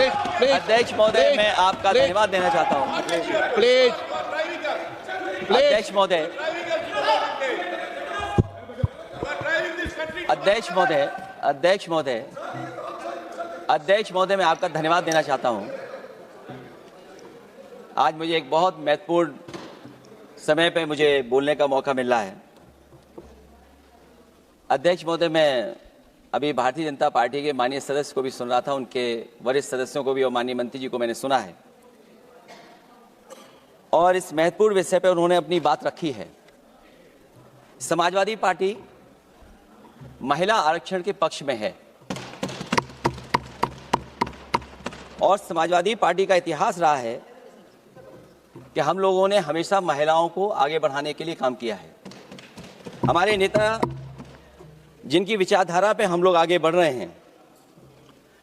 अध्यक्ष महोदय, मैं आपका धन्यवाद देना चाहता हूँ। प्लीज अध्यक्ष महोदय, अध्यक्ष महोदय, अध्यक्ष महोदय, अध्यक्ष महोदय, मैं आपका धन्यवाद देना चाहता हूँ। आज मुझे एक बहुत महत्वपूर्ण समय पे मुझे बोलने का मौका मिल रहा है। अध्यक्ष महोदय, मैं अभी भारतीय जनता पार्टी के माननीय सदस्य को भी सुन रहा था, उनके वरिष्ठ सदस्यों को भी और माननीय मंत्री जी को मैंने सुना है, और इस महत्वपूर्ण विषय पर उन्होंने अपनी बात रखी है। समाजवादी पार्टी महिला आरक्षण के पक्ष में है और समाजवादी पार्टी का इतिहास रहा है कि हम लोगों ने हमेशा महिलाओं को आगे बढ़ाने के लिए काम किया है। हमारे नेता जिनकी विचारधारा पे हम लोग आगे बढ़ रहे हैं,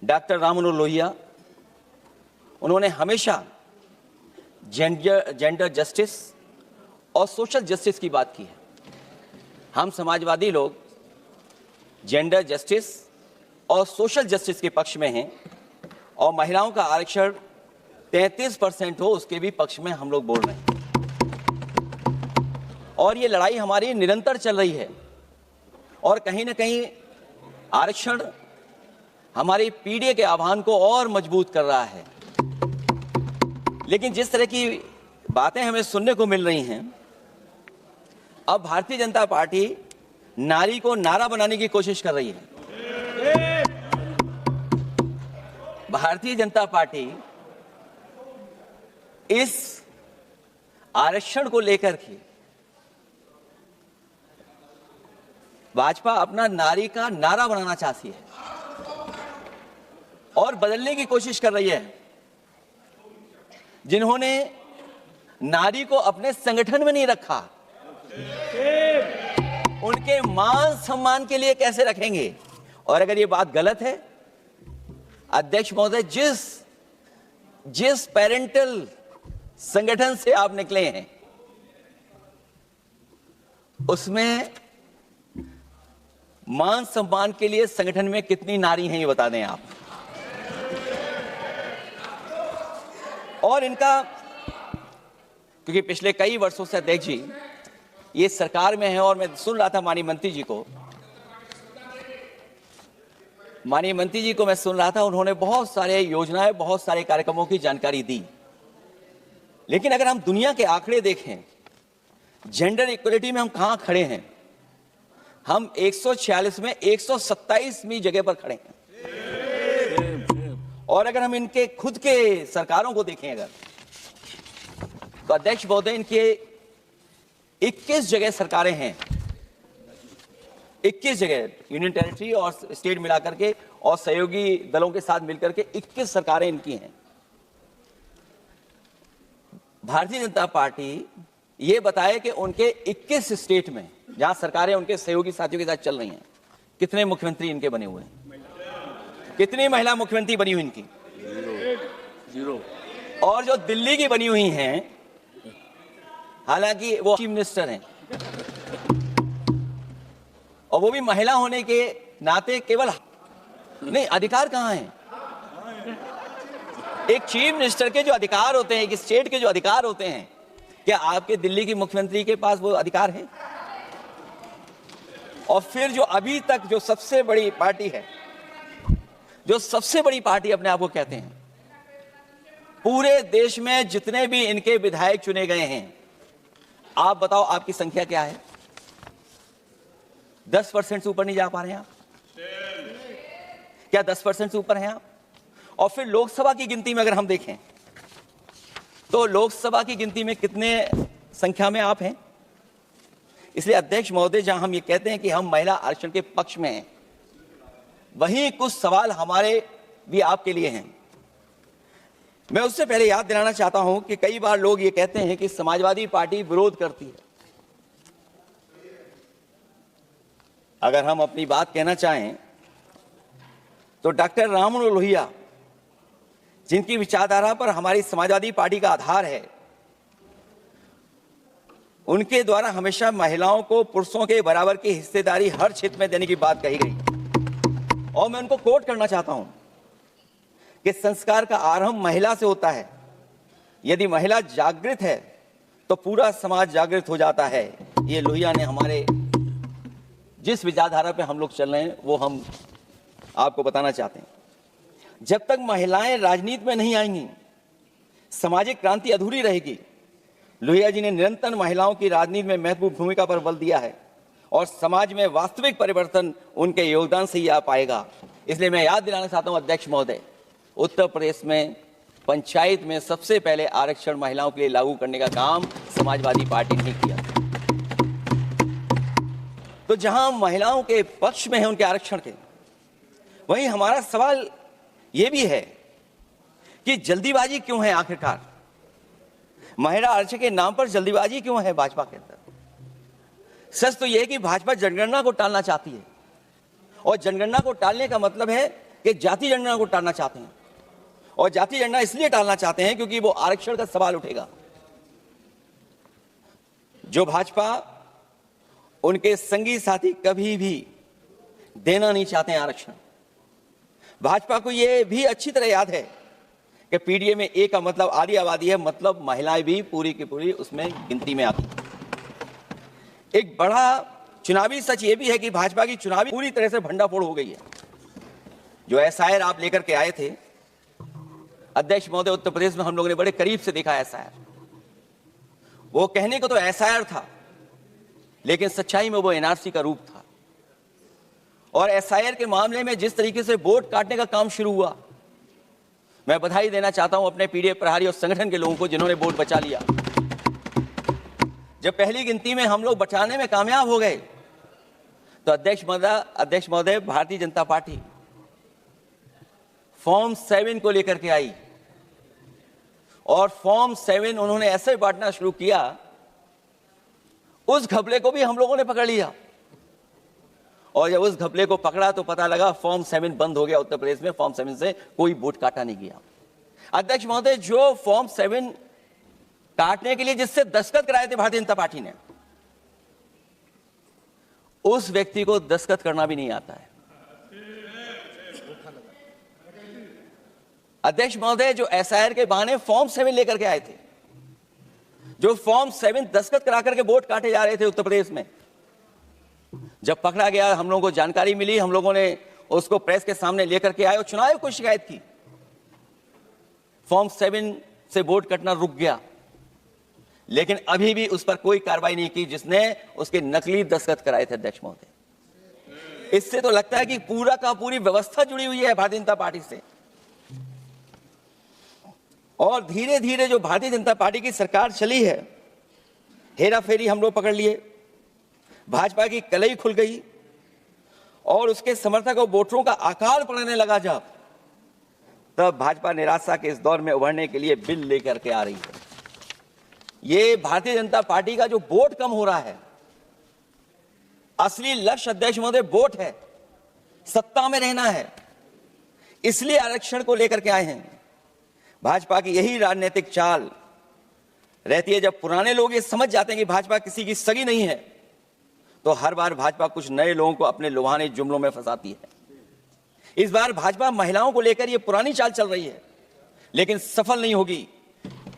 डॉक्टर राम मनोहर लोहिया, उन्होंने हमेशा जेंडर जस्टिस और सोशल जस्टिस की बात की है। हम समाजवादी लोग जेंडर जस्टिस और सोशल जस्टिस के पक्ष में हैं और महिलाओं का आरक्षण 33% हो उसके भी पक्ष में हम लोग बोल रहे हैं। और ये लड़ाई हमारी निरंतर चल रही है और कहीं ना कहीं आरक्षण हमारी पीढ़ी के आह्वान को और मजबूत कर रहा है। लेकिन जिस तरह की बातें हमें सुनने को मिल रही हैं, अब भारतीय जनता पार्टी नारी को नारा बनाने की कोशिश कर रही है। भारतीय जनता पार्टी इस आरक्षण को लेकर के भाजपा अपना नारी का नारा बनाना चाहती है और बदलने की कोशिश कर रही है। जिन्होंने नारी को अपने संगठन में नहीं रखा, उनके मान सम्मान के लिए कैसे रखेंगे? और अगर ये बात गलत है, अध्यक्ष महोदय, जिस पेरेंटल संगठन से आप निकले हैं उसमें मान सम्मान के लिए संगठन में कितनी नारी हैं ये बता दें आप। और इनका, क्योंकि पिछले कई वर्षों से अध्यक्ष जी ये सरकार में है और मैं सुन रहा था माननीय मंत्री जी को मैं सुन रहा था, उन्होंने बहुत सारे योजनाएं, बहुत सारे कार्यक्रमों की जानकारी दी। लेकिन अगर हम दुनिया के आंकड़े देखें, जेंडर इक्वलिटी में हम कहां खड़े हैं? हम 146 में 127वीं जगह पर खड़े हैं। और अगर हम इनके खुद के सरकारों को देखें अगर, तो अध्यक्ष महोदय, इनके 21 जगह सरकारें हैं। 21 जगह यूनियन टेरिटरी और स्टेट मिलाकर के और सहयोगी दलों के साथ मिलकर के 21 सरकारें इनकी हैं। भारतीय जनता पार्टी ये बताए कि उनके 21 स्टेट में जहां सरकारें उनके सहयोगी साथियों के साथ चल रही हैं, कितने मुख्यमंत्री इनके बने हुए हैं? कितनी महिला मुख्यमंत्री बनी हुई इनकी? जीरो। और जो दिल्ली की बनी हुई हैं, हालांकि वो चीफ मिनिस्टर हैं और वो भी महिला होने के नाते केवल नहीं, अधिकार कहां हैं? एक चीफ मिनिस्टर के जो अधिकार होते हैं, एक स्टेट के जो अधिकार होते हैं, क्या आपके दिल्ली की मुख्यमंत्री के पास वो अधिकार है? और फिर जो अभी तक जो सबसे बड़ी पार्टी है, जो सबसे बड़ी पार्टी अपने आप को कहते हैं, पूरे देश में जितने भी इनके विधायक चुने गए हैं, आप बताओ आपकी संख्या क्या है? 10% से ऊपर नहीं जा पा रहे हैं आप? क्या 10% से ऊपर हैं आप? और फिर लोकसभा की गिनती में अगर हम देखें तो लोकसभा की गिनती में कितने संख्या में आप हैं? इसलिए अध्यक्ष महोदय, जहां हम ये कहते हैं कि हम महिला आरक्षण के पक्ष में हैं, वहीं कुछ सवाल हमारे भी आपके लिए हैं। मैं उससे पहले याद दिलाना चाहता हूं कि कई बार लोग ये कहते हैं कि समाजवादी पार्टी विरोध करती है। अगर हम अपनी बात कहना चाहें तो डॉक्टर राम मनोहर लोहिया, जिनकी विचारधारा पर हमारी समाजवादी पार्टी का आधार है, उनके द्वारा हमेशा महिलाओं को पुरुषों के बराबर की हिस्सेदारी हर क्षेत्र में देने की बात कही गई। और मैं उनको कोट करना चाहता हूं कि संस्कार का आरंभ महिला से होता है। यदि महिला जागृत है तो पूरा समाज जागृत हो जाता है। ये लोहिया ने हमारे जिस विचारधारा पे हम लोग चल रहे हैं वो हम आपको बताना चाहते हैं। जब तक महिलाएं राजनीति में नहीं आएंगी, सामाजिक क्रांति अधूरी रहेगी। लोहिया जी ने निरंतर महिलाओं की राजनीति में महत्वपूर्ण भूमिका पर बल दिया है और समाज में वास्तविक परिवर्तन उनके योगदान से ही आ पाएगा। इसलिए मैं याद दिलाना चाहता हूं अध्यक्ष महोदय, उत्तर प्रदेश में पंचायत में सबसे पहले आरक्षण महिलाओं के लिए लागू करने का काम समाजवादी पार्टी ने किया। तो जहां महिलाओं के पक्ष में है उनके आरक्षण के, वहीं हमारा सवाल यह भी है कि जल्दीबाजी क्यों है? आखिरकार महिला आरक्षण के नाम पर जल्दीबाजी क्यों है भाजपा के अंदर? सच तो यह है कि भाजपा जनगणना को टालना चाहती है और जनगणना को टालने का मतलब है कि जाति जनगणना को टालना चाहते हैं। और जाति जनगणना इसलिए टालना चाहते हैं क्योंकि वो आरक्षण का सवाल उठेगा। जो भाजपा उनके संगी साथी कभी भी देना नहीं चाहते हैं आरक्षण। भाजपा को यह भी अच्छी तरह याद है कि पीडीए में ए का मतलब आधी आबादी है, मतलब महिलाएं भी पूरी की पूरी उसमें गिनती में आती। एक बड़ा चुनावी सच यह भी है कि भाजपा की चुनावी पूरी तरह से भंडाफोड़ हो गई है। जो एसआईआर आप लेकर के आए थे अध्यक्ष महोदय, उत्तर प्रदेश में हम लोगों ने बड़े करीब से देखा एसआईआर। वो कहने को तो एसआईआर था, लेकिन सच्चाई में वो एनआरसी का रूप था। और एसआईआर के मामले में जिस तरीके से वोट काटने का काम शुरू हुआ, मैं बधाई देना चाहता हूं अपने पीडीए प्रहारी और संगठन के लोगों को जिन्होंने वोट बचा लिया। जब पहली गिनती में हम लोग बचाने में कामयाब हो गए तो अध्यक्ष महोदय भारतीय जनता पार्टी फॉर्म 7 को लेकर के आई और फॉर्म 7 उन्होंने ऐसे बांटना शुरू किया, उस घपले को भी हम लोगों ने पकड़ लिया। और जब उस घपले को पकड़ा तो पता लगा फॉर्म 7 बंद हो गया उत्तर प्रदेश में। फॉर्म 7 से कोई वोट काटा नहीं गया। अध्यक्ष महोदय, जो फॉर्म 7 काटने के लिए जिससे दस्तखत कराए थे भारतीय जनता पार्टी ने, उस व्यक्ति को दस्तखत करना भी नहीं आता है। अध्यक्ष महोदय, जो एसआईआर के बहाने फॉर्म 7 लेकर के आए थे, जो फॉर्म 7 दस्तखत करा करके वोट काटे जा रहे थे उत्तर प्रदेश में, जब पकड़ा गया हम लोगों को जानकारी मिली, हम लोगों ने उसको प्रेस के सामने लेकर के आए और चुनाव आयोग को शिकायत की। फॉर्म 7 से वोट कटना रुक गया, लेकिन अभी भी उस पर कोई कार्रवाई नहीं की जिसने उसके नकली दस्तखत कराए थे। अध्यक्ष महोदय, इससे तो लगता है कि पूरा का पूरी व्यवस्था जुड़ी हुई है भारतीय जनता पार्टी से। और धीरे धीरे जो भारतीय जनता पार्टी की सरकार चली है, हेरा फेरी हम लोग पकड़ लिए, भाजपा की कलई खुल गई और उसके समर्थक और वोटरों का आकार पड़ने लगा। जब तब भाजपा निराशा के इस दौर में उभरने के लिए बिल लेकर के आ रही है। ये भारतीय जनता पार्टी का जो वोट कम हो रहा है, असली लक्ष्य अध्यक्ष महोदय वोट है, सत्ता में रहना है, इसलिए आरक्षण को लेकर के आए हैं। भाजपा की यही राजनीतिक चाल रहती है। जब पुराने लोग ये समझ जाते हैं कि भाजपा किसी की सगी नहीं है, तो हर बार भाजपा कुछ नए लोगों को अपने लुभाने जुमलों में फंसाती है। इस बार भाजपा महिलाओं को लेकर ये पुरानी चाल चल रही है, लेकिन सफल नहीं होगी,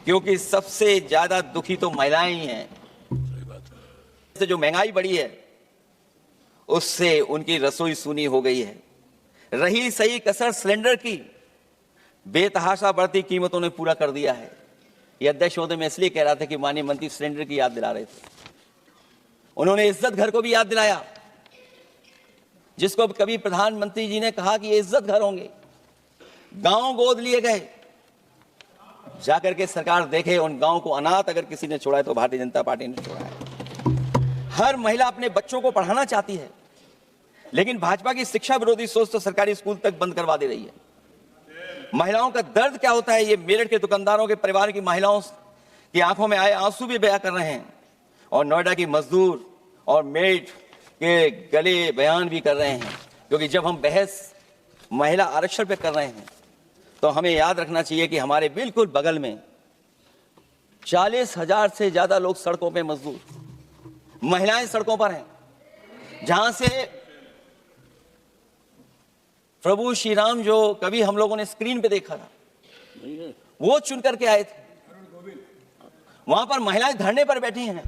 क्योंकि सबसे ज्यादा दुखी तो महिलाएं ही हैं। जो महंगाई बढ़ी है उससे उनकी रसोई सूनी हो गई है। रही सही कसर सिलेंडर की, बेतहाशा बढ़ती कीमतों ने पूरा कर दिया है। यह अध्यक्ष महोदय मैं इसलिए कह रहा था कि माननीय मंत्री सिलेंडर की याद दिला रहे थे। उन्होंने इज्जत घर को भी याद दिलाया, जिसको कभी प्रधानमंत्री जी ने कहा कि ये इज्जत घर होंगे। गांव गोद लिए गए, जाकर के सरकार देखे उन गांव को अनाथ अगर किसी ने छोड़ा है तो भारतीय जनता पार्टी ने छोड़ा है। हर महिला अपने बच्चों को पढ़ाना चाहती है, लेकिन भाजपा की शिक्षा विरोधी सोच तो सरकारी स्कूल तक बंद करवा दे रही है। महिलाओं का दर्द क्या होता है, ये मेरठ के दुकानदारों के परिवार की महिलाओं की आंखों में आए आंसू भी बयां कर रहे हैं, और नोएडा की मजदूर और मेरठ के गले बयान भी कर रहे हैं। क्योंकि जब हम बहस महिला आरक्षण पे कर रहे हैं तो हमें याद रखना चाहिए कि हमारे बिल्कुल बगल में 40,000 से ज्यादा लोग सड़कों पे मजदूर, महिलाएं सड़कों पर हैं, जहां से प्रभु श्री राम जो कभी हम लोगों ने स्क्रीन पे देखा था, वो चुन करके आए थे। वहां पर महिलाएं धरने पर बैठी हैं,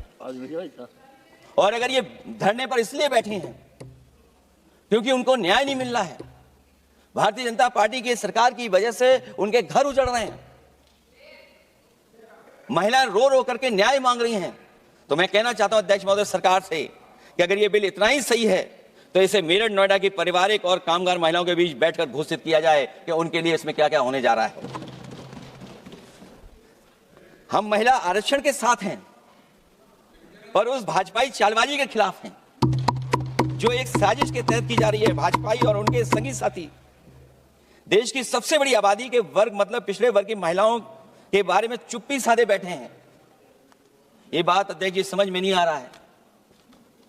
और अगर ये धरने पर इसलिए बैठी हैं क्योंकि उनको न्याय नहीं मिल रहा है, भारतीय जनता पार्टी की सरकार की वजह से उनके घर उजड़ रहे हैं, महिलाएं रो रो करके न्याय मांग रही हैं। तो मैं कहना चाहता हूं अध्यक्ष महोदय सरकार से कि अगर ये बिल इतना ही सही है तो इसे मेरठ नोएडा की पारिवारिक और कामगार महिलाओं के बीच बैठकर घोषित किया जाए कि उनके लिए इसमें क्या क्या होने जा रहा है। हम महिला आरक्षण के साथ हैं, पर उस भाजपाई चालबाजी के खिलाफ हैं जो एक साजिश के तहत की जा रही है। भाजपाई और उनके संगी साथी देश की सबसे बड़ी आबादी के वर्ग मतलब पिछड़े वर्ग की महिलाओं के बारे में चुप्पी साधे बैठे हैं। ये बात अध्यक्ष जी समझ में नहीं आ रहा है,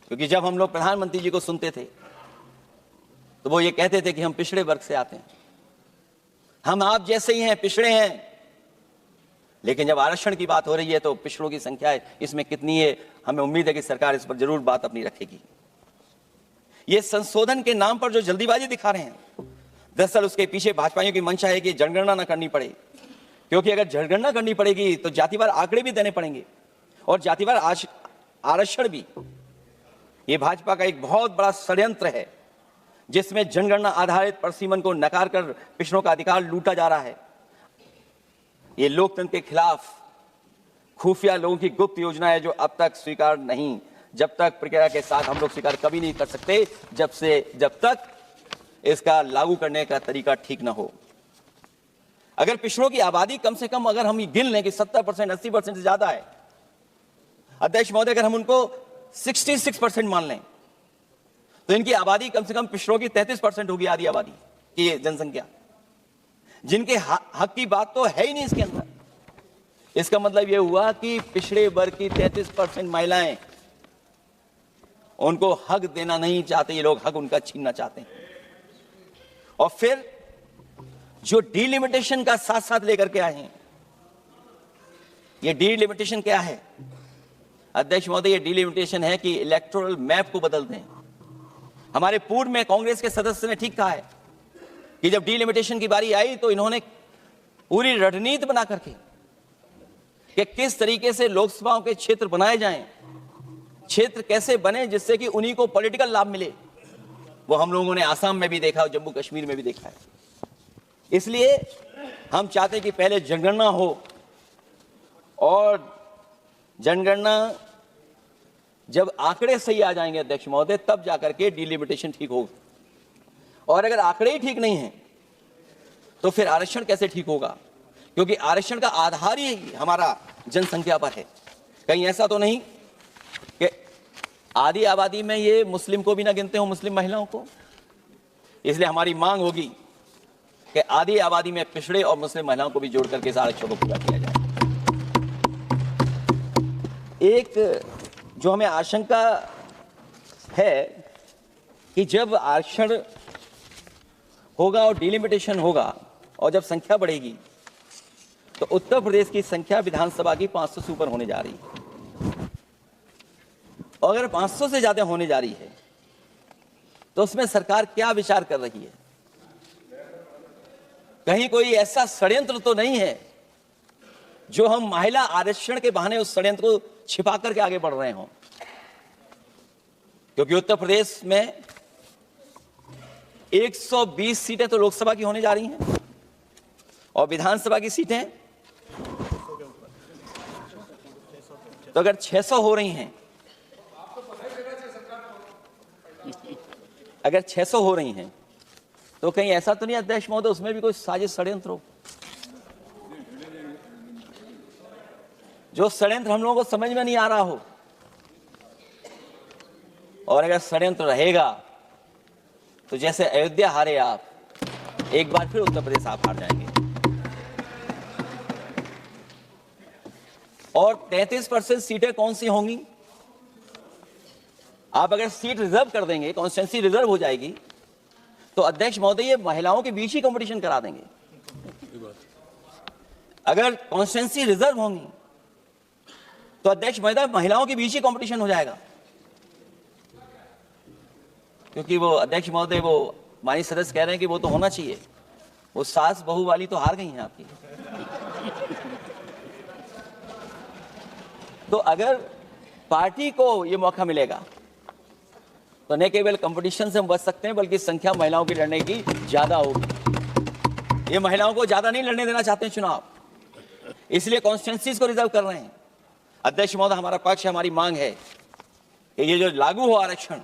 क्योंकि जब हम लोग प्रधानमंत्री जी को सुनते थे तो वो ये कहते थे कि हम पिछड़े वर्ग से आते हैं, हम आप जैसे ही हैं, पिछड़े हैं। लेकिन जब आरक्षण की बात हो रही है तो पिछड़ों की संख्या इसमें कितनी है, हमें उम्मीद है कि सरकार इस पर जरूर बात अपनी रखेगी। ये संशोधन के नाम पर जो जल्दीबाजी दिखा रहे हैं, दरअसल उसके पीछे भाजपाइयों की मंशा है कि जनगणना न करनी पड़े, क्योंकि अगर जनगणना करनी पड़ेगी तो जातिवार आंकड़े भी देने पड़ेंगे और जातिवार आरक्षण भी। ये भाजपा का एक बहुत बड़ा षड्यंत्र है जिसमें जनगणना आधारित परसीमन को नकार कर पिछड़ों का अधिकार लूटा जा रहा है। ये लोकतंत्र के खिलाफ खुफिया लोगों की गुप्त योजना है जो अब तक स्वीकार नहीं, जब तक प्रक्रिया के साथ हम लोग स्वीकार कभी नहीं कर सकते जब तक इसका लागू करने का तरीका ठीक ना हो। अगर पिछड़ों की आबादी कम से कम अगर हम गिन लें कि 70% 80% से ज्यादा है, अध्यक्ष महोदय अगर हम उनको 66% मान लें तो इनकी आबादी कम से कम पिछड़ों की 33% होगी, आधी आबादी की जनसंख्या, जिनके हक की बात तो है ही नहीं इसके अंदर। इसका मतलब यह हुआ कि पिछड़े वर्ग की 33% महिलाएं, उनको हक देना नहीं चाहते ये लोग, हक उनका छीनना चाहते हैं। और फिर जो डीलिमिटेशन का साथ साथ लेकर के आए हैं, ये डीलिमिटेशन क्या है अध्यक्ष महोदय? ये डीलिमिटेशन है कि इलेक्टोरल मैप को बदल दें। हमारे पूर्व में कांग्रेस के सदस्य ने ठीक कहा है कि जब डीलिमिटेशन की बारी आई तो इन्होंने पूरी रणनीति बना करके कि किस तरीके से लोकसभाओं के क्षेत्र बनाए जाएं, क्षेत्र कैसे बने जिससे कि उन्हीं को पॉलिटिकल लाभ मिले। वो हम लोगों ने आसाम में भी देखा और जम्मू कश्मीर में भी देखा है। इसलिए हम चाहते हैं कि पहले जनगणना हो, और जनगणना जब आंकड़े सही आ जाएंगे अध्यक्ष महोदय, तब जाकर के डीलिमिटेशन ठीक होगा। और अगर आंकड़े ही ठीक नहीं हैं तो फिर आरक्षण कैसे ठीक होगा? क्योंकि आरक्षण का आधार ही हमारा जनसंख्या पर है। कहीं ऐसा तो नहीं कि आधी आबादी में ये मुस्लिम को भी ना गिनते हो, मुस्लिम महिलाओं को। इसलिए हमारी मांग होगी कि आधी आबादी में पिछड़े और मुस्लिम महिलाओं को भी जोड़ करके इस आरक्षण को पूरा किया जाए। एक जो हमें आशंका है कि जब आरक्षण होगा और डिलिमिटेशन होगा और जब संख्या बढ़ेगी तो उत्तर प्रदेश की संख्या विधानसभा की 500 से ऊपर होने जा रही है। और अगर 500 से ज्यादा होने जा रही है तो उसमें सरकार क्या विचार कर रही है? कहीं कोई ऐसा षड्यंत्र तो नहीं है जो हम महिला आरक्षण के बहाने उस षड्यंत्र को छिपा करके आगे बढ़ रहे हों? क्योंकि उत्तर प्रदेश में 120 सीटें तो लोकसभा की होने जा रही हैं और विधानसभा की सीटें तो अगर 600 हो रही हैं, अगर 600 हो रही हैं तो कहीं ऐसा तो नहीं अध्यक्ष महोदय उसमें भी कोई साजिश षड्यंत्र हो? जो षड्यंत्र हम लोगों को समझ में नहीं आ रहा हो। और अगर षड्यंत्र रहेगा तो जैसे अयोध्या हारे आप, एक बार फिर उत्तर प्रदेश आप हार जाएंगे। और 33% सीटें कौन सी होंगी? आप अगर सीट रिजर्व कर देंगे, कॉन्स्टिट्यूंसी रिजर्व हो जाएगी, तो अध्यक्ष महोदय ये महिलाओं के बीच ही कंपटीशन करा देंगे। अगर कॉन्स्टिट्यूंसी रिजर्व होंगी तो अध्यक्ष महोदय महिलाओं के बीच ही कंपटीशन हो जाएगा, क्योंकि वो अध्यक्ष महोदय वो माननीय सदस्य कह रहे हैं कि वो तो होना चाहिए, वो सास बहू वाली तो हार गई हैं आपकी। तो अगर पार्टी को ये मौका मिलेगा तो न केवल कंपटीशन से हम बच सकते हैं, बल्कि संख्या महिलाओं की लड़ने की ज्यादा होगी। ये महिलाओं को ज्यादा नहीं लड़ने देना चाहते हैं चुनाव, इसलिए कॉन्स्टिट्यूंसीज को रिजर्व कर रहे हैं। अध्यक्ष महोदय, हमारा पक्ष, हमारी मांग है कि ये जो लागू हो आरक्षण,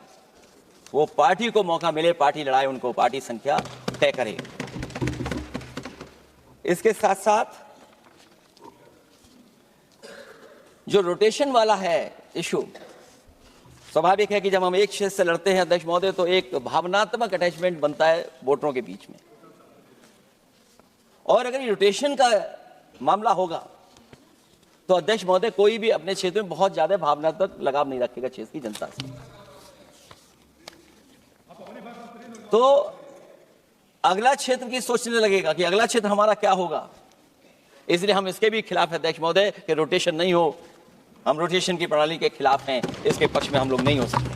वो पार्टी को मौका मिले, पार्टी लड़ाए उनको, पार्टी संख्या तय करे। इसके साथ साथ जो रोटेशन वाला है इशू, स्वाभाविक है कि जब हम एक क्षेत्र से लड़ते हैं अध्यक्ष महोदय, तो एक भावनात्मक अटैचमेंट बनता है वोटरों के बीच में, और अगर ये रोटेशन का मामला होगा तो अध्यक्ष महोदय कोई भी अपने क्षेत्र में बहुत ज्यादा भावनात्मक लगाव नहीं रखेगा क्षेत्र की जनता से। तो अगला क्षेत्र की सोचने लगेगा कि अगला क्षेत्र हमारा क्या होगा। इसलिए हम इसके भी खिलाफ है अध्यक्ष महोदय कि रोटेशन नहीं हो। हम रोटेशन की प्रणाली के खिलाफ हैं, इसके पक्ष में हम लोग नहीं हो सकते।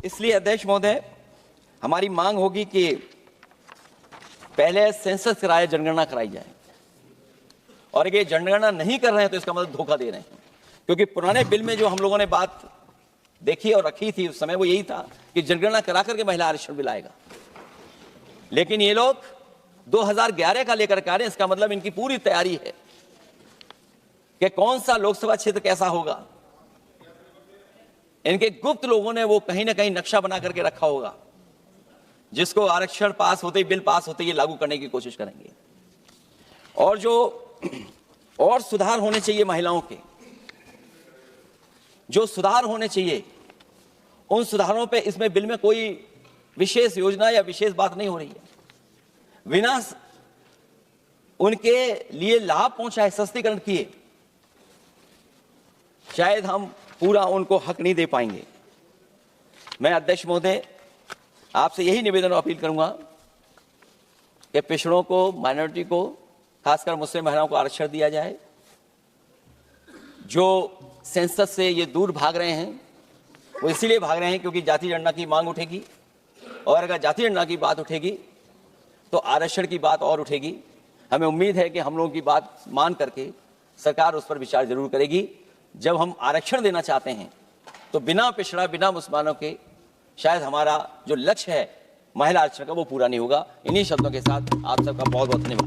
इसलिए अध्यक्ष महोदय, हमारी मांग होगी कि पहले सेंसस कराए, जनगणना कराई जाए, और अगर ये जनगणना नहीं कर रहे हैं तो इसका मतलब धोखा दे रहे हैं। क्योंकि पुराने बिल में जो हम लोगों ने बात देखी और रखी थी उस समय, वो यही था कि जनगणना करा करके महिला आरक्षण बिल आएगा। लेकिन ये लोग 2011 का लेकर के आ रहे हैं। इसका मतलब इनकी पूरी तैयारी है कि कौन सा लोकसभा क्षेत्र कैसा होगा। इनके गुप्त लोगों ने वो कहीं ना कहीं नक्शा बना करके रखा होगा, जिसको आरक्षण पास होते ही, बिल पास होते ही लागू करने की कोशिश करेंगे। और जो और सुधार होने चाहिए महिलाओं के, जो सुधार होने चाहिए, उन सुधारों पे इसमें बिल में कोई विशेष योजना या विशेष बात नहीं हो रही है। बिना उनके लिए लाभ पहुंचाए, सस्तीकरण किए, शायद हम पूरा उनको हक नहीं दे पाएंगे। मैं अध्यक्ष महोदय आपसे यही निवेदन और अपील करूंगा कि पिछड़ों को, माइनॉरिटी को, खासकर मुस्लिम महिलाओं को आरक्षण दिया जाए। जो सेंसस से ये दूर भाग रहे हैं, वो इसीलिए भाग रहे हैं क्योंकि जाति जनगणना की मांग उठेगी, और अगर जाति जनगणना की बात उठेगी तो आरक्षण की बात और उठेगी। हमें उम्मीद है कि हम लोगों की बात मान करके सरकार उस पर विचार जरूर करेगी। जब हम आरक्षण देना चाहते हैं तो बिना पिछड़ा, बिना मुसलमानों के शायद हमारा जो लक्ष्य है महिला आरक्षण का, वो पूरा नहीं होगा। इन्हीं शब्दों के साथ आप सबका बहुत बहुत धन्यवाद।